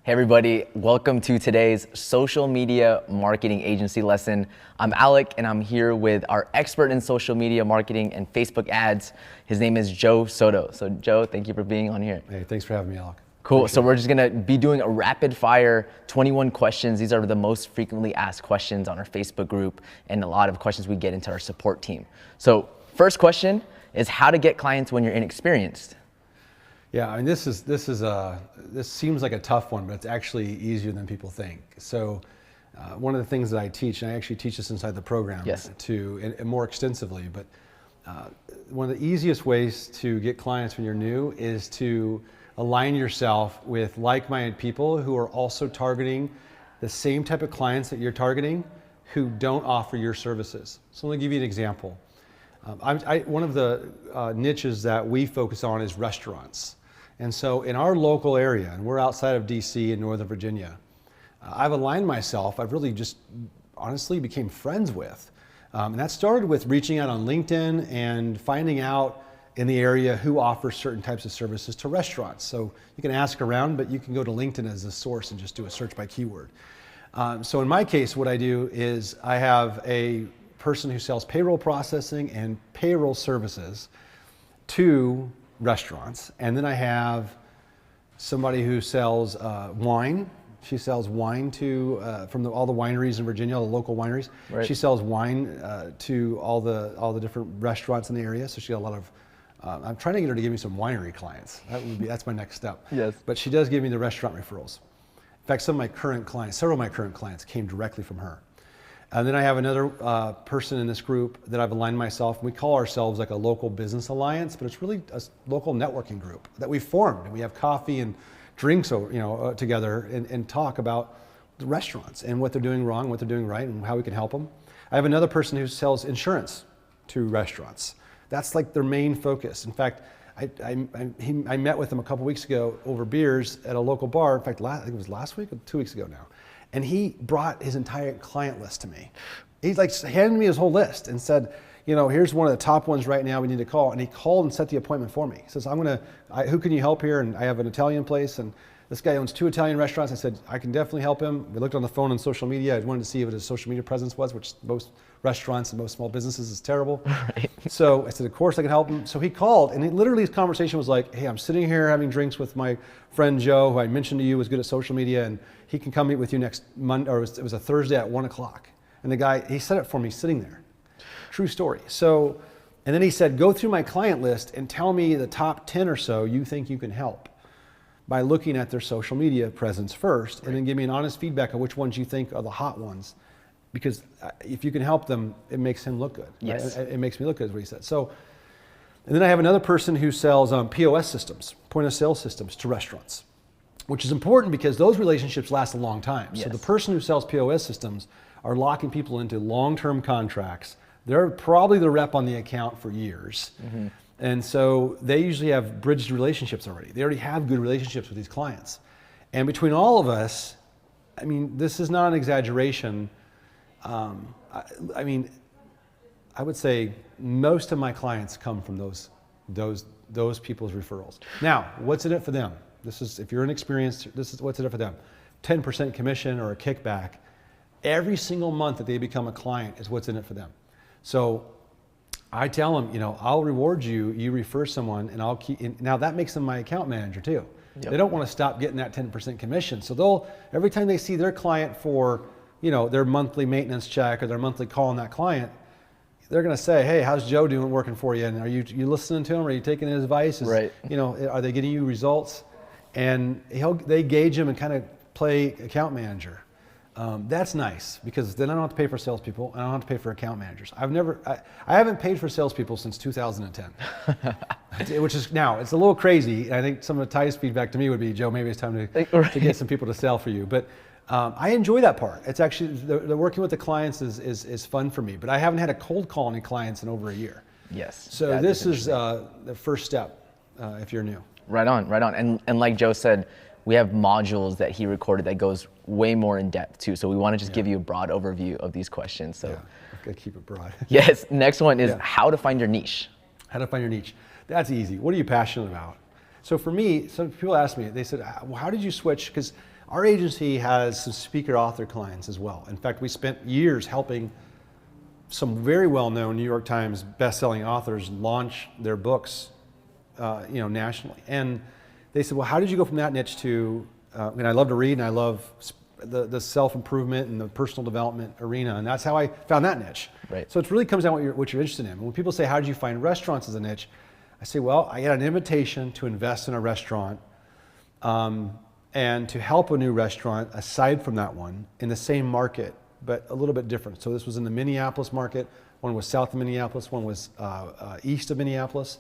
Hey everybody, welcome to today's social media marketing agency lesson. I'm Alec and I'm here with our expert in social media marketing and Facebook ads. His name is Joe Soto. So Joe, thank you for being on here. Hey, thanks for having me, Alec. Cool, Appreciate so we're just gonna be doing a rapid fire 21 questions. These are the most frequently asked questions on our Facebook group and a lot of questions we get into our support team. So first question is how to get clients when you're inexperienced. Yeah, I mean, this seems like a tough one, but it's actually easier than people think. So, one of the things that I teach, and I actually teach this inside the program, Yes. and more extensively, but one of the easiest ways to get clients when you're new is to align yourself with like-minded people who are also targeting the same type of clients that you're targeting, who don't offer your services. So let me give you an example. One of the niches that we focus on is restaurants. And so in our local area, and we're outside of DC in Northern Virginia, I've aligned myself, I've really just honestly became friends with. And that started with reaching out on LinkedIn and finding out in the area who offers certain types of services to restaurants. So you can ask around, but you can go to LinkedIn as a source and just do a search by keyword. So in my case, what I do is I have a person who sells payroll processing and payroll services to restaurants. And then I have somebody who sells wine. She sells wine to from all the wineries in Virginia, all the local wineries. Right. She sells wine to all the different restaurants in the area. So she got a lot of. I'm trying to get her to give me some winery clients. That's my next step. Yes. But she does give me the restaurant referrals. In fact, several of my current clients came directly from her. And then I have another person in this group that I've aligned myself. We call ourselves like a local business alliance, but it's really a local networking group that we formed. And we have coffee and drinks, together and talk about the restaurants and what they're doing wrong, what they're doing right, and how we can help them. I have another person who sells insurance to restaurants. That's like their main focus. In fact, I met with him a couple weeks ago over beers at a local bar. In fact, I think it was last week or 2 weeks ago now. And he brought his entire client list to me. He handed me his whole list and said, here's one of the top ones right now we need to call. And he called and set the appointment for me. He says, who can you help here? And I have an Italian place, and this guy owns 2 Italian restaurants. I said, I can definitely help him. We looked on the phone and social media. I wanted to see what his social media presence was, which most restaurants and most small businesses is terrible. Right. So I said, of course I can help him. So he called, and literally his conversation was like, hey, I'm sitting here having drinks with my friend Joe, who I mentioned to you was good at social media, and he can come meet with you next Monday, or it was a Thursday at 1 o'clock. And the guy, he set it for me sitting there. True story. So, and then he said, go through my client list and tell me the top 10 or so you think you can help by looking at their social media presence first, and then give me an honest feedback on which ones you think are the hot ones. Because if you can help them, it makes him look good. Yes. Right? It makes me look good, is what he said. So, and then I have another person who sells POS systems, point of sale systems to restaurants, which is important because those relationships last a long time. Yes. So the person who sells POS systems are locking people into long-term contracts. They're probably the rep on the account for years. Mm-hmm. And so they usually have bridged relationships already. They already have good relationships with these clients. And between all of us, I mean, this is not an exaggeration. I would say most of my clients come from those people's referrals. Now, what's in it for them? If you're inexperienced, this is what's in it for them. 10% commission or a kickback every single month that they become a client is what's in it for them. So I tell them, I'll reward you. You refer someone, and I'll keep. Now that makes them my account manager too. Yep. They don't want to stop getting that 10% commission. So every time they see their client for, their monthly maintenance check or their monthly call on that client, they're going to say, hey, how's Joe doing working for you? And are you listening to him? Are you taking his advice? Right. Are they getting you results? And they gauge him and kind of play account manager. That's nice because then I don't have to pay for salespeople and I don't have to pay for account managers. I haven't paid for salespeople since 2010, which is now, it's a little crazy. I think some of the tightest feedback to me would be, Joe, maybe it's time to get some people to sell for you. But I enjoy that part. It's actually, the working with the clients is fun for me, but I haven't had a cold call any clients in over a year. Yes. So this is the first step if you're new. Right on. And like Joe said, we have modules that he recorded that goes way more in depth too. So we want to just give you a broad overview of these questions. So I've got to keep it broad. Yes. Next one is how to find your niche. How to find your niche. That's easy. What are you passionate about? So for me, some people ask me, they said, well, how did you switch? Because our agency has some speaker author clients as well. In fact, we spent years helping some very well-known New York Times best-selling authors launch their books, nationally. And they said, well, how did you go from that niche to, I love to read and I love the self-improvement and the personal development arena, and that's how I found that niche. Right. So it really comes down to what you're interested in. When people say, how did you find restaurants as a niche? I say, well, I got an invitation to invest in a restaurant and to help a new restaurant aside from that one in the same market, but a little bit different. So this was in the Minneapolis market. One was south of Minneapolis, one was east of Minneapolis.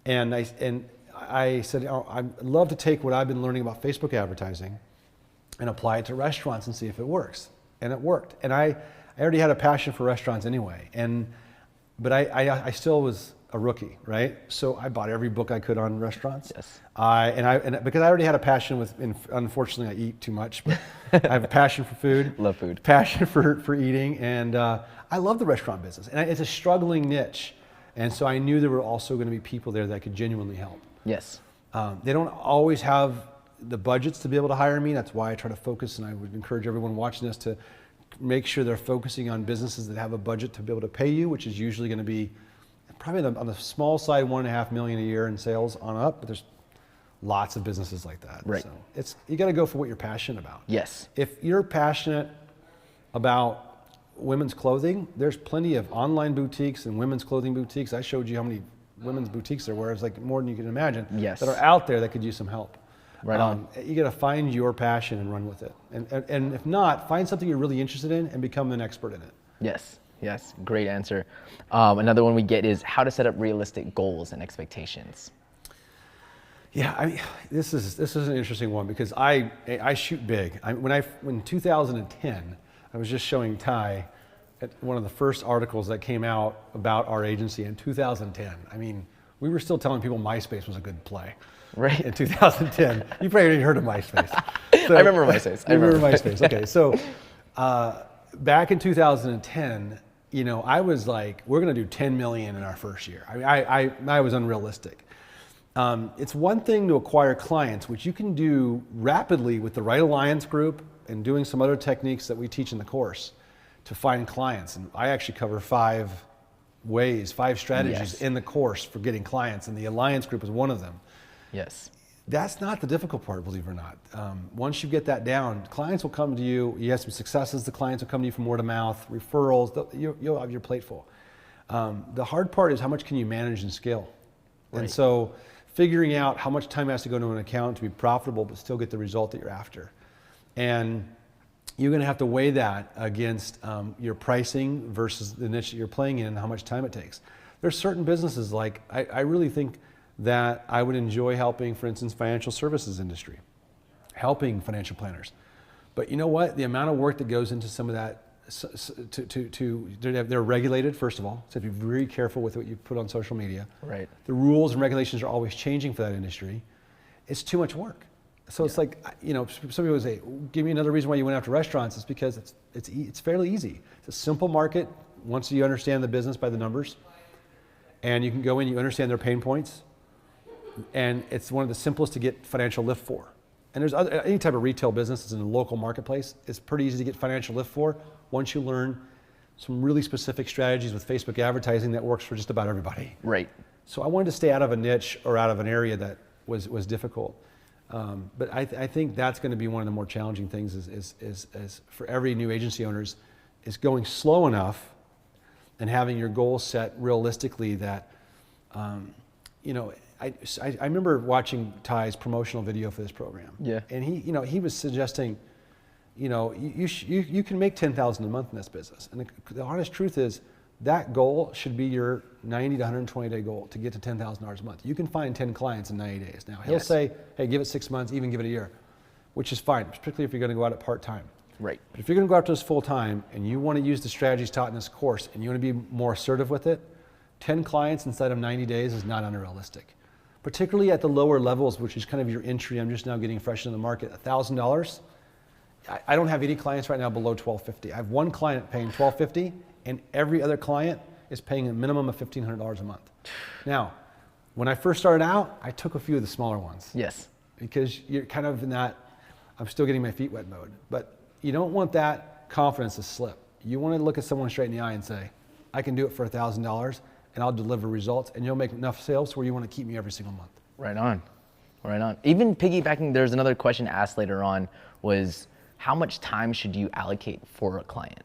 And I said, I'd love to take what I've been learning about Facebook advertising and apply it to restaurants and see if it works. And it worked. And I already had a passion for restaurants anyway. But I still was a rookie, right? So I bought every book I could on restaurants. Yes. Because I already had a passion unfortunately I eat too much, but I have a passion for food. Love food. Passion for eating, and I love the restaurant business. And it's a struggling niche. And so I knew there were also going to be people there that could genuinely help. Yes. They don't always have the budgets to be able to hire me. That's why I try to focus, and I would encourage everyone watching this to make sure they're focusing on businesses that have a budget to be able to pay you, which is usually going to be probably on the small side, $1.5 million a year in sales on up, but there's lots of businesses like that. Right. So you got to go for what you're passionate about. Yes. If you're passionate about women's clothing, there's plenty of online boutiques and women's clothing boutiques. I showed you how many women's boutiques there were. It's like more than you can imagine. Yes. That are out there that could use some help. Right on. You got to find your passion and run with it. And if not, find something you're really interested in and become an expert in it. Yes. Yes, great answer. Another one we get is how to set up realistic goals and expectations. Yeah, I mean, this is an interesting one because I shoot big. In 2010, I was just showing Tai at one of the first articles that came out about our agency in 2010. I mean, we were still telling people MySpace was a good play. Right. In 2010. You probably already heard of MySpace. So, I remember MySpace. I remember MySpace. Okay, so back in 2010, I was like, we're going to do 10 million in our first year. I mean, I was unrealistic. It's one thing to acquire clients, which you can do rapidly with the right alliance group and doing some other techniques that we teach in the course to find clients. And I actually cover 5 strategies Yes. in the course for getting clients, and the alliance group is one of them. Yes. That's not the difficult part, believe it or not. Once you get that down, clients will come to you. You have some successes, the clients will come to you from word of mouth, referrals, you'll have your plate full. The hard part is how much can you manage and scale? Right. And so figuring out how much time has to go into an account to be profitable but still get the result that you're after. And you're going to have to weigh that against your pricing versus the niche that you're playing in and how much time it takes. There's certain businesses like, I really think that I would enjoy helping, for instance, financial services industry, helping financial planners. But you know what? The amount of work that goes into some of that, they're regulated, first of all, so be very careful with what you put on social media. Right. The rules and regulations are always changing for that industry. It's too much work. So it's like, some people say, give me another reason why you went after restaurants. It's because it's fairly easy. It's a simple market once you understand the business by the numbers. And you can go in, you understand their pain points. And it's one of the simplest to get financial lift for. And there's any type of retail business that's in a local marketplace, it's pretty easy to get financial lift for once you learn some really specific strategies with Facebook advertising that works for just about everybody. Right. So I wanted to stay out of a niche or out of an area that was difficult. But I think that's going to be one of the more challenging things is for every new agency owners is going slow enough and having your goals set realistically that, I remember watching Tai's promotional video for this program. Yeah. And he was suggesting, you can make $10,000 a month in this business. And the honest truth is that goal should be your 90 to 120 day goal to get to $10,000 a month. You can find 10 clients in 90 days. Now he'll say, hey, give it 6 months, even give it a year, which is fine, particularly if you're going to go out at part-time. Right. But if you're going to go out to this full-time and you want to use the strategies taught in this course and you want to be more assertive with it, 10 clients inside of 90 days is not unrealistic. Particularly at the lower levels, which is kind of your entry. I'm just now getting fresh in the market. $1,000. I don't have any clients right now below $1,250. I have one client paying $1,250, and every other client is paying a minimum of $1,500 a month. Now, when I first started out, I took a few of the smaller ones. Yes. Because you're kind of in that, I'm still getting my feet wet mode. But you don't want that confidence to slip. You want to look at someone straight in the eye and say, I can do it for $1,000 and I'll deliver results and you'll make enough sales where you want to keep me every single month. Right on. Right on. Even piggybacking, there's another question asked later on was, how much time should you allocate for a client?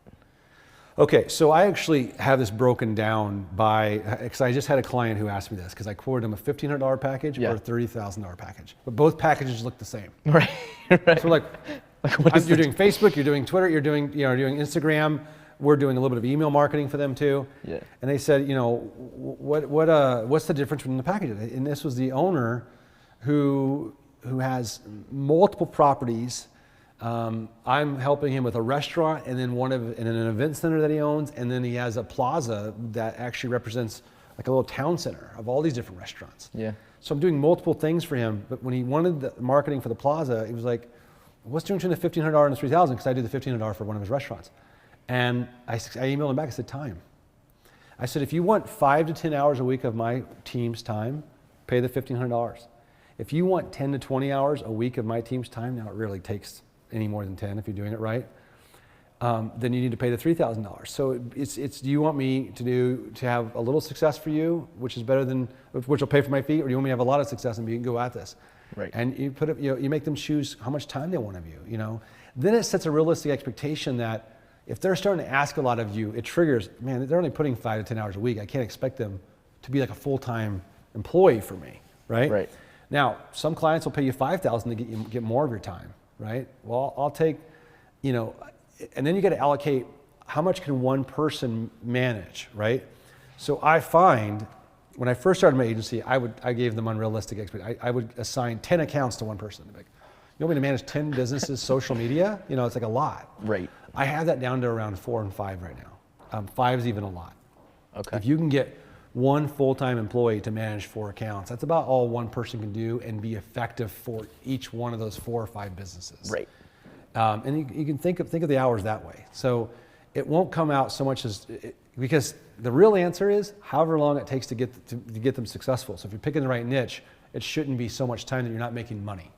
Okay, so I actually have this broken down by, because I just had a client who asked me this, because I quoted him a $1,500 package or a $30,000 package. But both packages look the same. Right. Right. So you're doing Facebook, you're doing Twitter, you're doing Instagram. We're doing a little bit of email marketing for them too. Yeah. And they said, what's the difference between the packages? And this was the owner who has multiple properties. I'm helping him with a restaurant and then in an event center that he owns, and then he has a plaza that actually represents like a little town center of all these different restaurants. Yeah. So I'm doing multiple things for him, but when he wanted the marketing for the plaza, he was like, what's the difference between the $1,500 and the $3,000? Because I do the $1,500 for one of his restaurants. And I emailed him back, I said, time. I said, if you want 5 to 10 hours a week of my team's time, pay the $1,500. If you want 10 to 20 hours a week of my team's time, now it really takes any more than 10 if you're doing it right, then you need to pay the $3,000. So it's do you want me to have a little success for you, which is better than, which will pay for my fee, or do you want me to have a lot of success and we can go at this? Right. And you put it, you make them choose how much time they want of you, Then it sets a realistic expectation that if they're starting to ask a lot of you, it triggers, man, they're only putting 5 to 10 hours a week. I can't expect them to be like a full-time employee for me, right? Right. Now, some clients will pay you $5,000 to get more of your time, right? Well, I'll take, and then you got to allocate how much can one person manage, right? So I find when I first started my agency, I gave them unrealistic expectations. I would assign 10 accounts to one person. Like, you want me to manage 10 businesses, social media? It's like a lot. Right. I have that down to around 4 and 5 right now. 5 is even a lot. Okay. If you can get one full-time employee to manage 4 accounts, that's about all one person can do and be effective for each one of those 4 or 5 businesses. Right. And you can think of the hours that way. So it won't come out so much because the real answer is however long it takes to get them successful. So if you're picking the right niche, it shouldn't be so much time that you're not making money.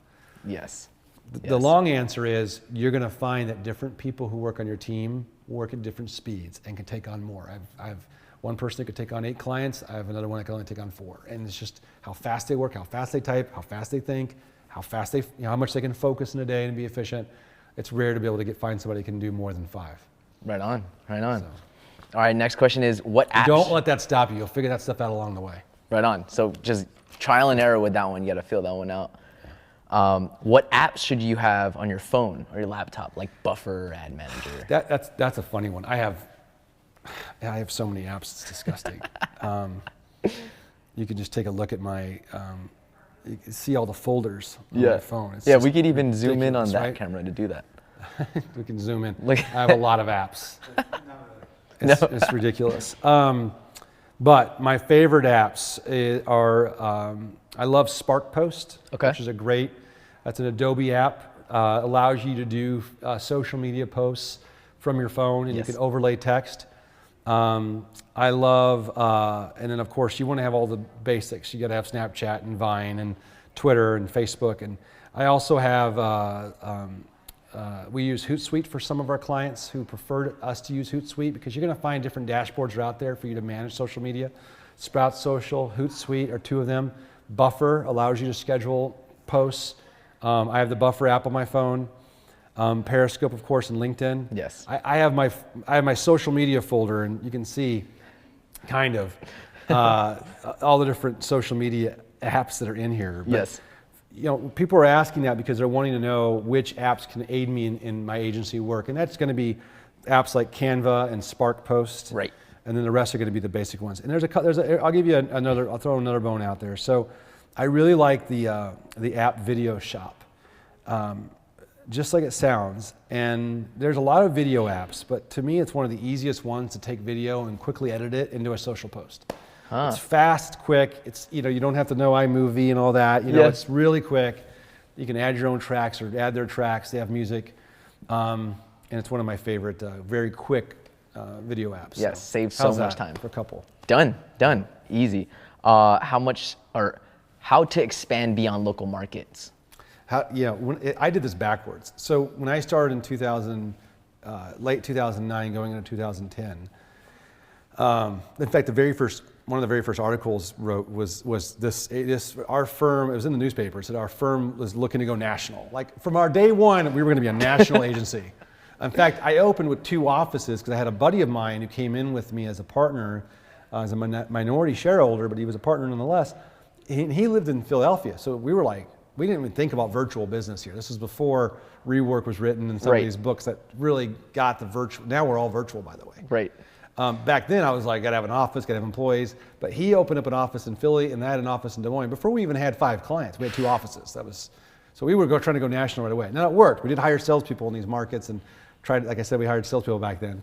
Yes. The long answer is you're going to find that different people who work on your team work at different speeds and can take on more. I've one person that could take on 8 clients. I have another one that can only take on 4. And it's just how fast they work, how fast they type, how fast they think, how fast how much they can focus in a day and be efficient. It's rare to be able to find somebody who can do more than 5. Right on, right on. So, all right, next question is what apps? Don't let that stop you. You'll figure that stuff out along the way. Right on. So just trial and error with that one. You got to feel that one out. What apps should you have on your phone or your laptop, like Buffer, Ad Manager? That's a funny one. I have so many apps, it's disgusting. You can just take a look at my, you can see all the folders on my phone. It's we could even zoom in on that camera to do that. We can zoom in. I have a lot of apps. It's ridiculous. But my favorite apps are, I love Spark Post, which is that's an Adobe app. Allows you to do social media posts from your phone, and you can overlay text. I love, and then of course you want to have all the basics. You got to have Snapchat and Vine and Twitter and Facebook. And I also have, we use Hootsuite for some of our clients who prefer us to use Hootsuite, because you're going to find different dashboards are out there for you to manage social media. Sprout Social, Hootsuite are 2 of them. Buffer allows you to schedule posts. I have the Buffer app on my phone. Periscope, of course, and LinkedIn. Yes. I have my social media folder, and you can see kind of all the different social media apps that are in here. But, yes. People are asking that because they're wanting to know which apps can aid me in my agency work, and that's going to be apps like Canva and Spark Post. Right. And then the rest are going to be the basic ones. And I'll give you I'll throw another bone out there. So I really like the app Video Shop. Just like it sounds, and there's a lot of video apps, but to me it's one of the easiest ones to take video and quickly edit it into a social post. It's fast, quick, it's you don't have to know iMovie and all that, it's really quick. You can add your own tracks or add their tracks, they have music, and it's one of my favorite very quick video apps. Yes, saves so much time. For a couple. Done, easy. How to expand beyond local markets? I did this backwards. So when I started in late 2009, going into 2010, in fact, one of the very first articles wrote was this. Our firm, it was in the newspaper, it said our firm was looking to go national. Like from our day one, we were going to be a national agency. In fact, I opened with 2 offices because I had a buddy of mine who came in with me as a partner, as a minority shareholder, but he was a partner nonetheless. He lived in Philadelphia, so we were like, we didn't even think about virtual business here. This was before Rework was written and some of these books that really got the virtual. Now we're all virtual, by the way. Right. Back then I was like, gotta have an office, gotta have employees. But he opened up an office in Philly and I had an office in Des Moines. Before we even had 5 clients, we had 2 offices. So we were trying to go national right away. Now it worked. We did hire salespeople in these markets and tried, like I said, we hired salespeople back then.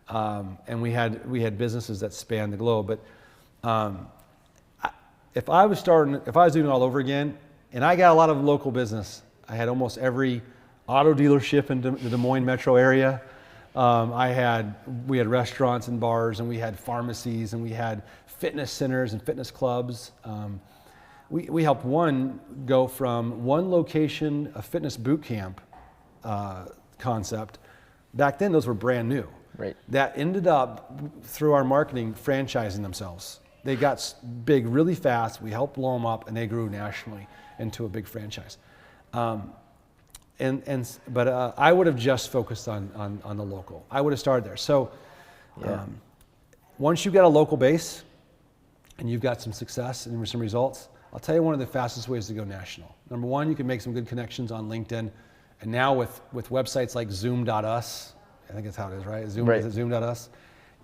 And we had businesses that spanned the globe. But if I was doing it all over again, and I got a lot of local business. I had almost every auto dealership in the Des Moines metro area. We had restaurants and bars, and we had pharmacies, and we had fitness centers and fitness clubs. We helped one go from one location, a fitness boot camp concept. Back then, those were brand new. Right. That ended up, through our marketing, franchising themselves. They got big really fast. We helped blow them up, and they grew nationally into a big franchise. But I would have just focused on the local. I would have started there. So once you've got a local base and you've got some success and some results, I'll tell you one of the fastest ways to go national. Number one, you can make some good connections on LinkedIn. And now with websites like Zoom.us, I think that's how it is, right? Zoom.us.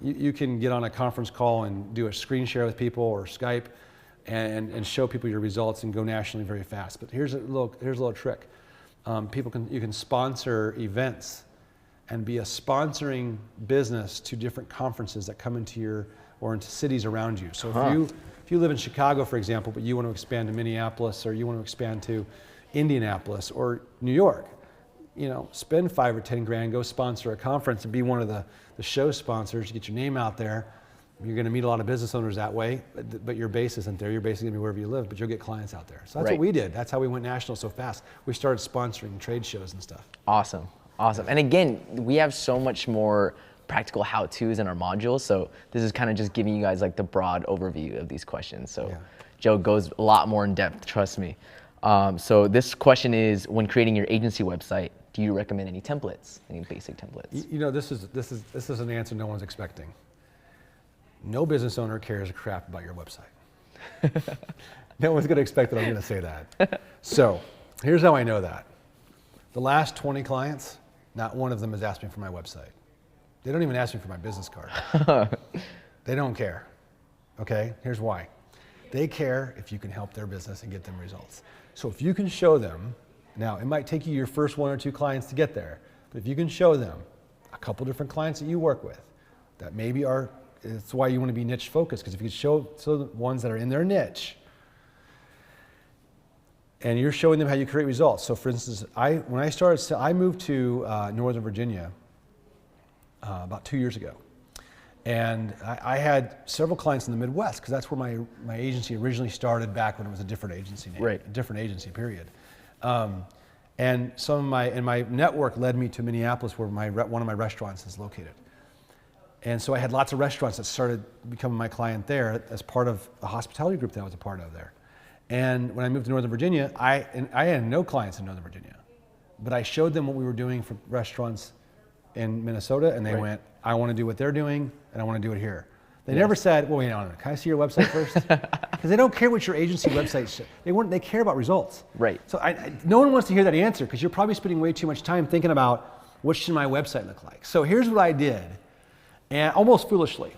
You can get on a conference call and do a screen share with people or Skype and show people your results and go nationally very fast. But here's a little trick. You can sponsor events and be a sponsoring business to different conferences that come into cities around you. So if you live in Chicago, for example, but you want to expand to Minneapolis or you want to expand to Indianapolis or New York, spend 5 or 10 grand, go sponsor a conference and be one of the show sponsors, get your name out there. You're going to meet a lot of business owners that way, but your base isn't there. Your base is going to be wherever you live, but you'll get clients out there. So that's what we did. That's how we went national so fast. We started sponsoring trade shows and stuff. Awesome. And again, we have so much more practical how-tos in our modules. So this is kind of just giving you guys like the broad overview of these questions. So Joe goes a lot more in depth, trust me. So this question is, when creating your agency website, do you recommend any templates, any basic templates? This is an answer no one's expecting. No business owner cares a crap about your website. No one's going to expect that I'm going to say that. So here's how I know that. The last 20 clients, not one of them has asked me for my website. They don't even ask me for my business card. They don't care. Okay? Here's why. They care if you can help their business and get them results. So if you can show them, now it might take you your first 1 or 2 clients to get there, but if you can show them a couple different clients that you work with that maybe it's why you want to be niche focused, because if you can show the ones that are in their niche and you're showing them how you create results. So for instance, when I started, I moved to Northern Virginia about 2 years ago. And I had several clients in the Midwest because that's where my agency originally started back when it was a different agency name, a different agency period. And my network led me to Minneapolis where one of my restaurants is located. And so I had lots of restaurants that started becoming my client there as part of the hospitality group that I was a part of there. And when I moved to Northern Virginia, I had no clients in Northern Virginia, but I showed them what we were doing for restaurants in Minnesota, and they went, I want to do what they're doing, and I want to do it here. They never said, well, wait, no, can I see your website first? Because they don't care what your agency website says. They care about results. Right. So no one wants to hear that answer because you're probably spending way too much time thinking about what should my website look like. So here's what I did, and almost foolishly.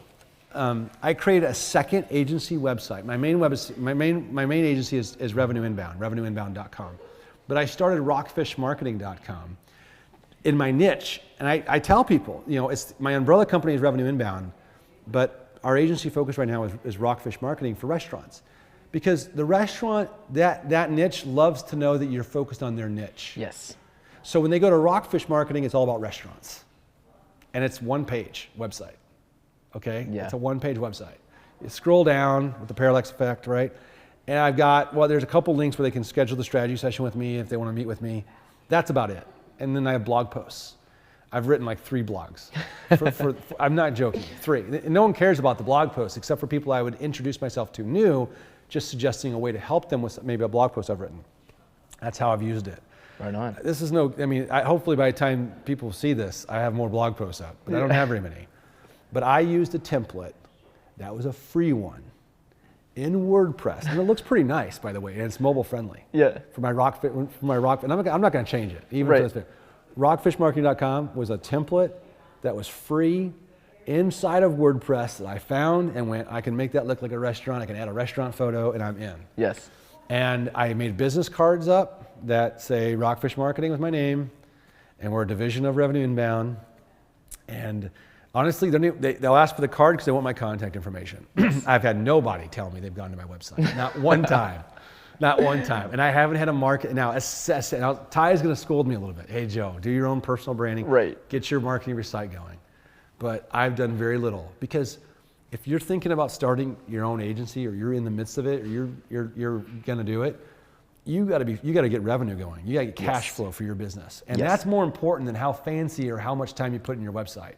I created a second agency website. My main agency is Revenue Inbound, revenueinbound.com. But I started rockfishmarketing.com in my niche. And I tell people, my umbrella company is Revenue Inbound, but our agency focus right now is Rockfish Marketing for restaurants. Because the restaurant, that niche loves to know that you're focused on their niche. Yes. So when they go to Rockfish Marketing, it's all about restaurants. And it's one-page website. Okay? Yeah. It's a one-page website. You scroll down with the parallax effect, right? And I've got, well, there's a couple links where they can schedule the strategy session with me if they want to meet with me. That's about it. And then I have blog posts. I've written like 3 blogs. I'm not joking, 3. And no one cares about the blog posts except for people I would introduce myself to new, just suggesting a way to help them with maybe a blog post I've written. That's how I've used it. Right on. This is hopefully by the time people see this, I have more blog posts up, but I don't have very many. But I used a template that was a free one in WordPress, and it looks pretty nice, by the way, and it's mobile friendly. Yeah. For my rock, and I'm not going to change it, even for this video. Rockfishmarketing.com was a template that was free inside of WordPress that I found and went, I can make that look like a restaurant, I can add a restaurant photo, and I'm in. Yes. And I made business cards up that say Rockfish Marketing with my name, and we're a division of Revenue Inbound. And honestly, they'll ask for the card because they want my contact information. I've had nobody tell me they've gone to my website. Not one time. Not one time. And I haven't had a market. Now, Ty is going to scold me a little bit. Hey, Joe, do your own personal branding. Right. Get your marketing site going. But I've done very little, because if you're thinking about starting your own agency, or you're in the midst of it, or you're going to do it, you got to get revenue going. You got to get cash flow for your business. And that's more important than how fancy or how much time you put in your website.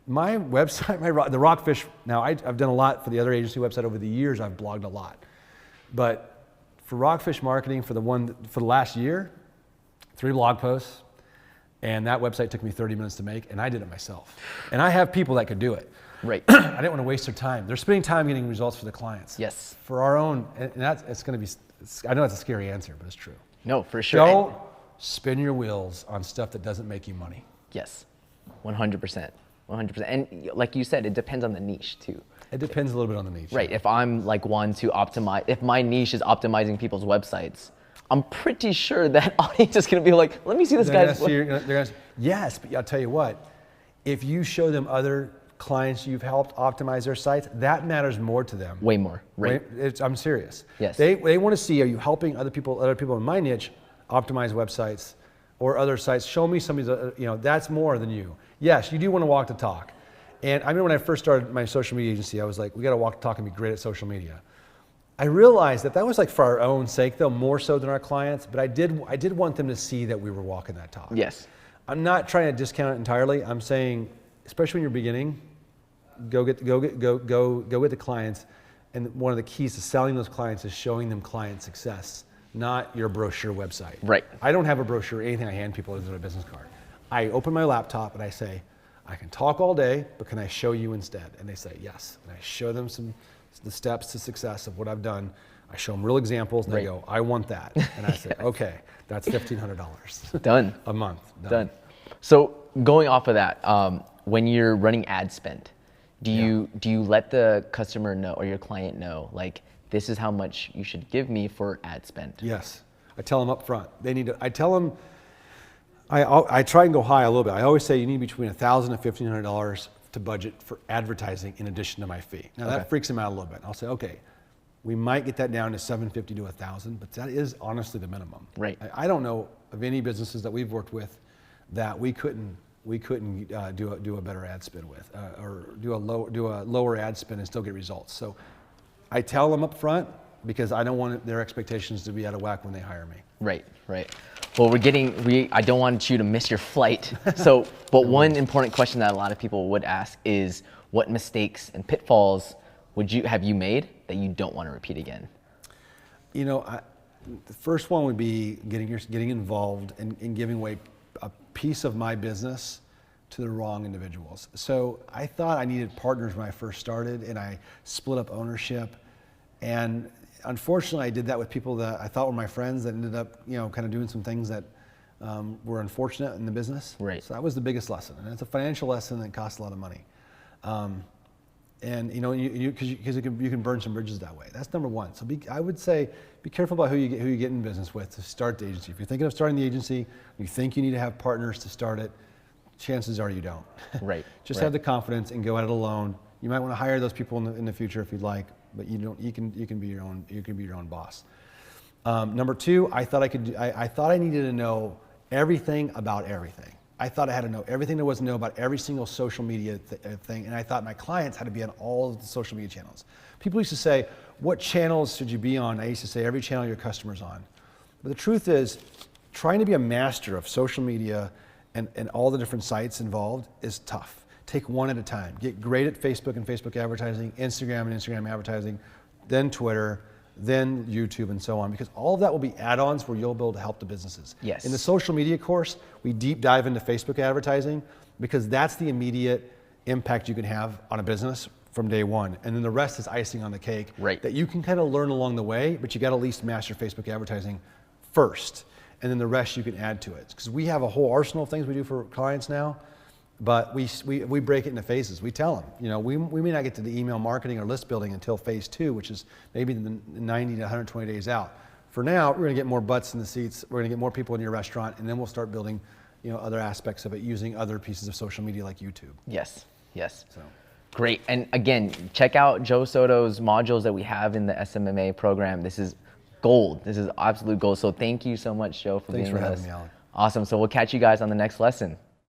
My website, the Rockfish, now I've done a lot for the other agency website over the years. I've blogged a lot. But for Rockfish Marketing, for the last year, 3 blog posts, and that website took me 30 minutes to make, and I did it myself. And I have people that could do it. Right. I didn't want to waste their time. They're spending time getting results for the clients. Yes. For our own, and it's going to be, I know it's a scary answer, but it's true. No, for sure. Don't spin your wheels on stuff that doesn't make you money. Yes, 100%. 100%. And like you said, it depends on the niche too. It depends a little bit on the niche. Right. If I'm like one to optimize, if my niche is optimizing people's websites, I'm pretty sure that audience is going to be like, let me see this guy's. Yes, but I'll tell you what, if you show them other clients you've helped optimize their sites, that matters more to them. Way more. Right. I'm serious. Yes. They want to see, are you helping other people in my niche optimize websites or other sites? Show me somebody's, that's more than you. Yes, you do want to walk the talk. And I remember when I first started my social media agency, I was like, we got to walk the talk and be great at social media. I realized that was like for our own sake, though, more so than our clients, but I did want them to see that we were walking that talk. Yes. I'm not trying to discount it entirely. I'm saying, especially when you're beginning, go get the clients. And one of the keys to selling those clients is showing them client success, not your brochure website. Right. I don't have a brochure or anything I hand people as a business card. I open my laptop and I say, I can talk all day, but can I show you instead? And they say yes. And I show them the steps to success of what I've done. I show them real examples, and they go, I want that. And I say, okay, that's $1,500. Done. A month. Done. So going off of that, when you're running ad spend, do you let the customer know or your client know, like, this is how much you should give me for ad spend? Yes. I tell them up front. I tell them, I try and go high a little bit. I always say you need between $1,000 and $1,500 to budget for advertising in addition to my fee. Now that freaks them out a little bit. I'll say, okay, we might get that down to $750 to $1,000, but that is honestly the minimum. Right. I don't know of any businesses that we've worked with that we couldn't do a better ad spend with, or do a lower ad spend and still get results. So I tell them up front because I don't want their expectations to be out of whack when they hire me. Right, right. Well, I don't want you to miss your flight. So, but one important question that a lot of people would ask is, what mistakes and pitfalls have you made that you don't want to repeat again? The first one would be getting involved and giving away a piece of my business to the wrong individuals. So I thought I needed partners when I first started, and I split up ownership. And unfortunately, I did that with people that I thought were my friends that ended up, kind of doing some things that were unfortunate in the business. Right. So that was the biggest lesson, and it's a financial lesson that costs a lot of money. And because you can burn some bridges that way. That's number one. So I would say be careful about who you get in business with to start the agency. If you're thinking of starting the agency, you think you need to have partners to start it, chances are you don't. Right. Just have the confidence and go at it alone. You might want to hire those people in the future if you'd like, but you don't. You can be your own boss. Number two, I thought I needed to know everything about everything. I thought I had to know everything there was to know about every single social media thing, and I thought my clients had to be on all of the social media channels. People used to say, what channels should you be on? I used to say, every channel your customer's on. But the truth is, trying to be a master of social media and all the different sites involved is tough. Take one at a time. Get great at Facebook and Facebook advertising, Instagram and Instagram advertising, then Twitter, then YouTube, and so on, because all of that will be add-ons where you'll be able to help the businesses. Yes. In the social media course, we deep dive into Facebook advertising because that's the immediate impact you can have on a business from day one. And then the rest is icing on the cake that you can kind of learn along the way, but you got to at least master Facebook advertising first. And then the rest you can add to it. Because we have a whole arsenal of things we do for clients now, but we break it into phases. We tell them, you know, we may not get to the email marketing or list building until phase 2, which is maybe the 90 to 120 days out. For now, we're gonna get more butts in the seats, we're gonna get more people in your restaurant, and then we'll start building, you know, other aspects of it using other pieces of social media like YouTube. Yes, yes. So. Great, and again, check out Joe Soto's modules that we have in the SMMA program. This is gold. This is absolute gold. So thank you so much, Joe, for being with us. Thanks for having me, Alec. Awesome. So we'll catch you guys on the next lesson.